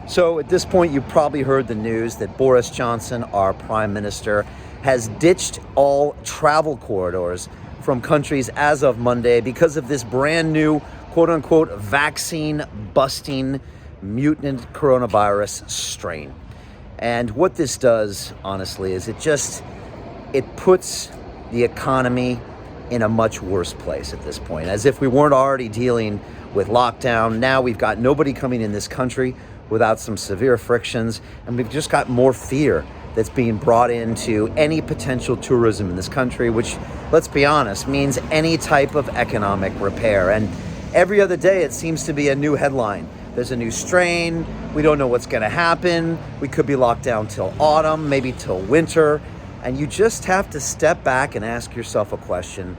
So at this point, you've probably heard the news that Boris Johnson, our prime minister, has ditched all travel corridors from countries as of Monday because of this brand new, quote unquote, vaccine busting mutant coronavirus strain. And what this does, honestly, is it puts the economy in a much worse place at this point. As if we weren't already dealing with lockdown. Now we've got nobody coming in this country without some severe frictions, and we've just got more fear that's being brought into any potential tourism in this country, which, let's be honest, means any type of economic repair. And every other day it seems to be a new headline. There's a new strain. We don't know what's going to happen. We could be locked down till autumn, maybe till winter. And you just have to step back and ask yourself a question.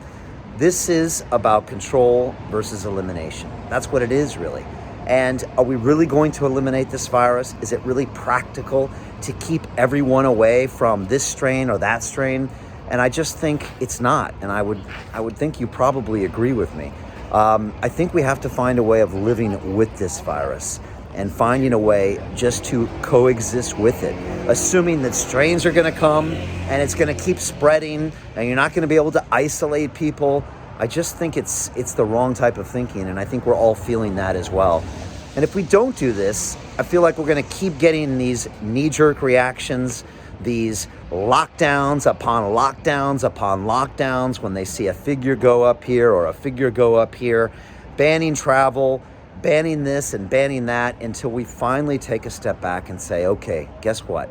This is about control versus elimination. That's what it is, really. And are we really going to eliminate this virus? Is it really practical to keep everyone away from this strain or that strain? And I just think it's not. And I would think you probably agree with me. I think we have to find a way of living with this virus and finding a way just to coexist with it, assuming that strains are going to come and it's going to keep spreading and you're not going to be able to isolate people. I just think it's the wrong type of thinking, and I think we're all feeling that as well. And if we don't do this, I feel like we're going to keep getting these knee-jerk reactions, these lockdowns upon lockdowns upon lockdowns when they see a figure go up here or a figure go up here, banning travel, banning this and banning that, until we finally take a step back and say, okay, guess what?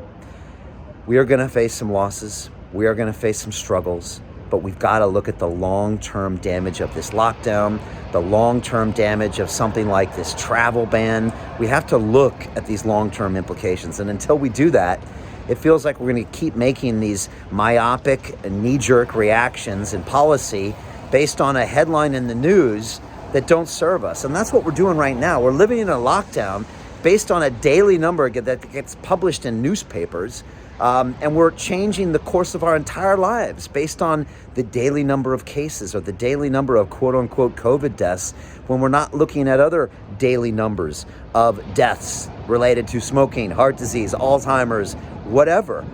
We are going to face some losses. We are going to face some struggles. But we've got to look at the long-term damage of this lockdown, the long-term damage of something like this travel ban. We have to look at these long-term implications. And until we do that, it feels like we're going to keep making these myopic and knee-jerk reactions in policy based on a headline in the news that don't serve us. And that's what we're doing right now. We're living in a lockdown based on a daily number that gets published in newspapers. And we're changing the course of our entire lives based on the daily number of cases or the daily number of quote-unquote COVID deaths, when we're not looking at other daily numbers of deaths related to smoking, heart disease, Alzheimer's, whatever.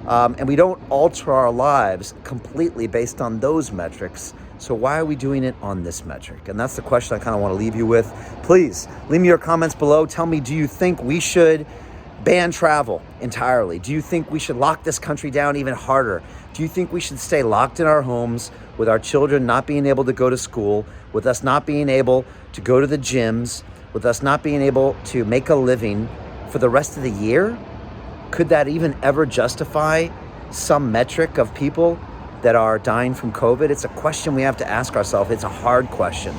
And we don't alter our lives completely based on those metrics. So why are we doing it on this metric? And that's the question I kind of want to leave you with. Please leave me your comments below. Tell me, do you think we should ban travel entirely? Do you think we should lock this country down even harder? Do you think we should stay locked in our homes with our children not being able to go to school, with us not being able to go to the gyms, with us not being able to make a living for the rest of the year? Could that even ever justify some metric of people that are dying from COVID? It's a question we have to ask ourselves. It's a hard question.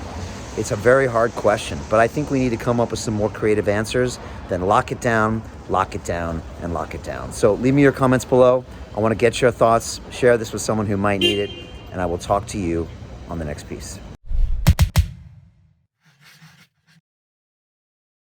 It's a very hard question, but I think we need to come up with some more creative answers than lock it down, and lock it down. So leave me your comments below. I want to get your thoughts. Share this with someone who might need it, and I will talk to you on the next piece.